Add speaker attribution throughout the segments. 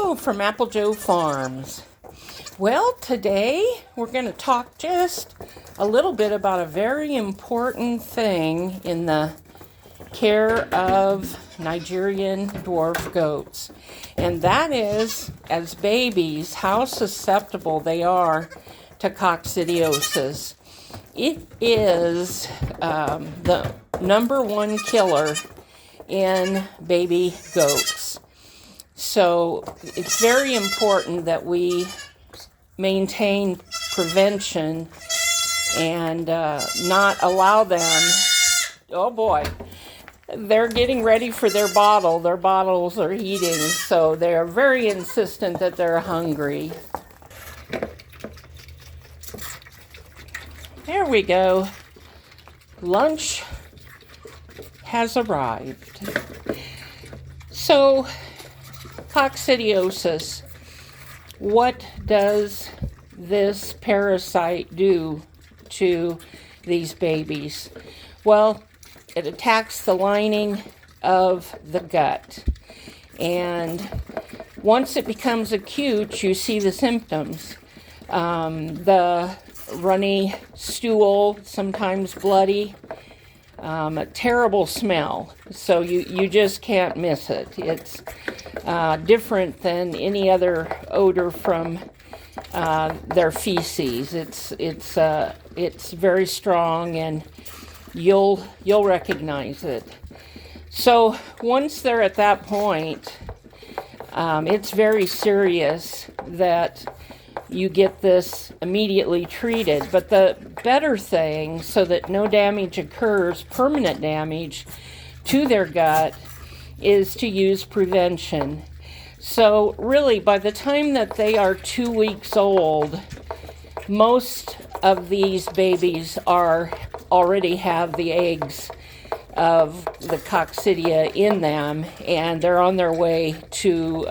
Speaker 1: Hello from Apple Joe Farms. Well, today we're going to talk just a little bit about a very important thing in the care of Nigerian dwarf goats. And that is, as babies, how susceptible they are to coccidiosis. It is the number one killer in baby goats. So it's very important that we maintain prevention and not allow them. Oh boy, they're getting ready for their bottle. Their bottles are heating, so they're very insistent that they're hungry. There we go. Lunch has arrived. So, coccidiosis. What does this parasite do to these babies? Well, it attacks the lining of the gut. And once it becomes acute, you see the symptoms. The runny stool, sometimes bloody, a terrible smell. So you just can't miss it. It's different than any other odor from their feces. It's very strong, and you'll recognize it. So once they're at that point, it's very serious that you get this immediately treated. But the better thing, so that no damage occurs, permanent damage to their gut, is to use prevention. So really, by the time that they are 2 weeks old, most of these babies already have the eggs of the coccidia in them, and they're on their way to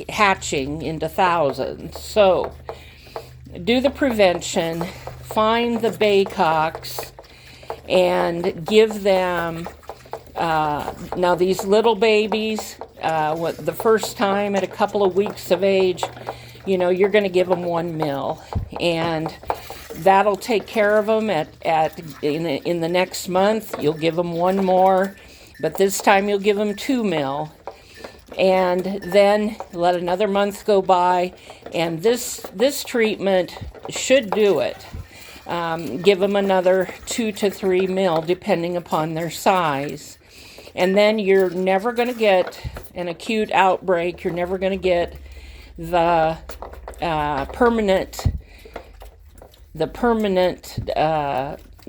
Speaker 1: hatching into thousands. So do the prevention, find the bay cocks, and give them now these little babies, the first time at a couple of weeks of age, you're going to give them 1 ml, and that'll take care of them. In the next month, you'll give them 1 more, but this time you'll give them 2 ml. And then let another month go by, and this treatment should do it. Give them another 2 to 3 ml, depending upon their size. And then you're never going to get an acute outbreak. You're never going to get the permanent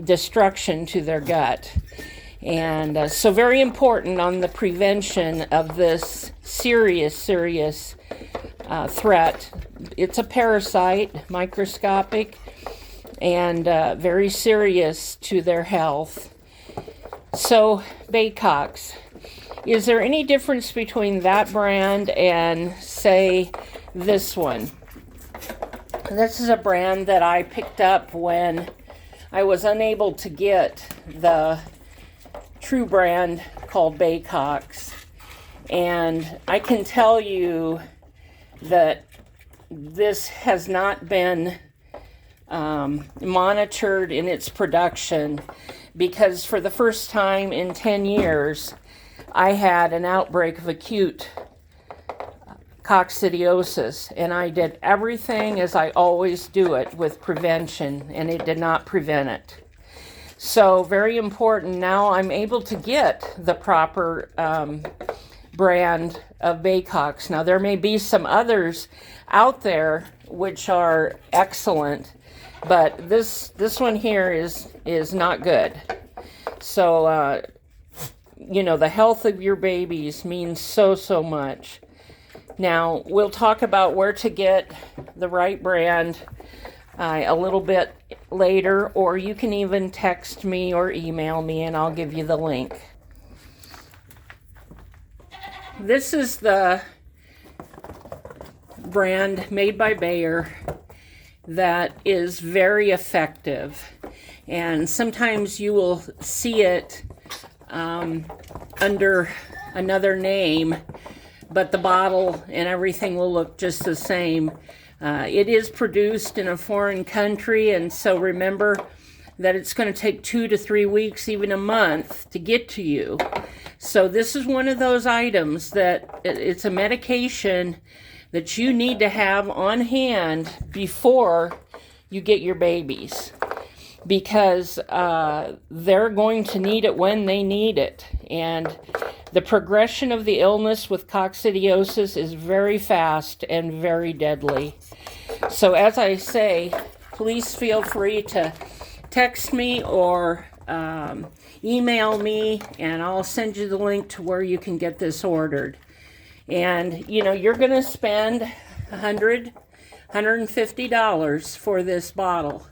Speaker 1: destruction to their gut. And so very important on the prevention of this serious threat. It's a parasite, microscopic, and very serious to their health. So, Baycox. Is there any difference between that brand and, say, this one? This is a brand that I picked up when I was unable to get the true brand called Baycox. And I can tell you that this has not been monitored in its production, because for the first time in 10 years, I had an outbreak of acute coccidiosis, and I did everything as I always do it with prevention, and it did not prevent it. So very important. Now I'm able to get the proper brand of Baycox. Now there may be some others out there which are excellent, but this one here is not good. So the health of your babies means so much. Now we'll talk about where to get the right brand a little bit later, or you can even text me or email me and I'll give you the link. This is the brand made by Bayer that is very effective, and sometimes you will see it under another name but the bottle and everything will look just the same. It is produced in a foreign country, and so remember that it's going to take 2 to 3 weeks, even a month, to get to you. So this is one of those items that it's a medication that you need to have on hand before you get your babies, because they're going to need it when they need it. And the progression of the illness with coccidiosis is very fast and very deadly. So as I say, please feel free to text me or email me, and I'll send you the link to where you can get this ordered. And, you know, you're going to spend $150 for this bottle.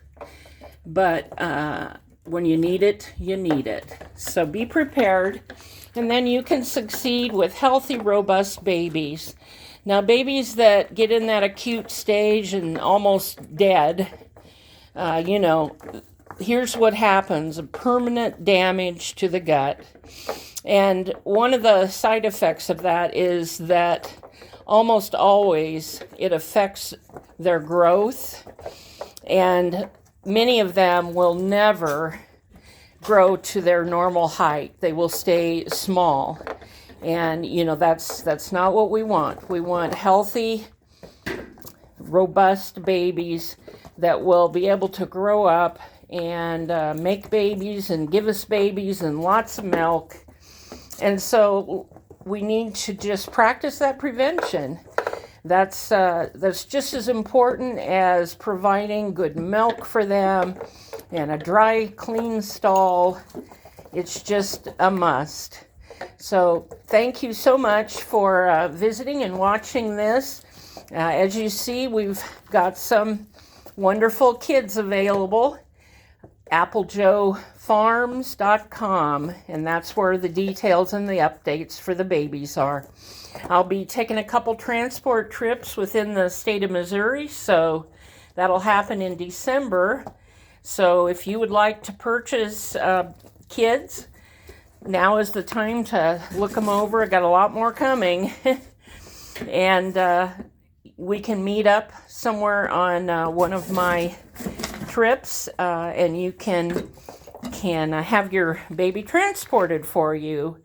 Speaker 1: But when you need it, you need it. So be prepared, and then you can succeed with healthy, robust babies. Now, babies that get in that acute stage and almost dead, you know, here's what happens: a permanent damage to the gut. And one of the side effects of that is that almost always it affects their growth, and many of them will never grow to their normal height. They will stay small. And, you know, that's not what we want. We want healthy, robust babies that will be able to grow up and make babies and give us babies and lots of milk. And so we need to just practice that prevention. That's just as important as providing good milk for them and a dry, clean stall. It's just a must. So thank you so much for visiting and watching this. As you see, we've got some wonderful kids available. AppleJoeFarms.com, and that's where the details and the updates for the babies are. I'll be taking a couple transport trips within the state of Missouri, so that'll happen in December. So if you would like to purchase kids, now is the time to look them over. I got a lot more coming. And we can meet up somewhere on one of my trips, and you can have your baby transported for you.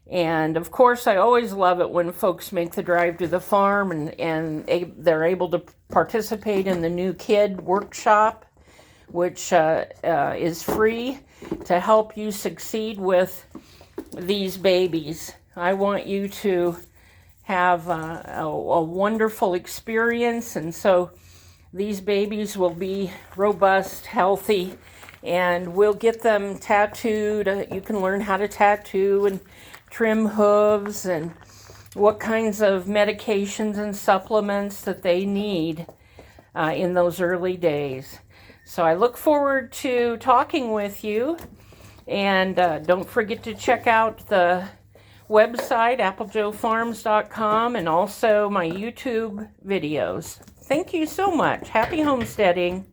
Speaker 1: And of course, I always love it when folks make the drive to the farm and they're able to participate in the new kid workshop, which is free to help you succeed with these babies. I want you to have a wonderful experience, and so these babies will be robust, healthy, and we'll get them tattooed. You can learn how to tattoo and trim hooves and what kinds of medications and supplements that they need in those early days. So I look forward to talking with you, and don't forget to check out the website, AppleJoeFarms.com, and also my YouTube videos. Thank you so much. Happy homesteading.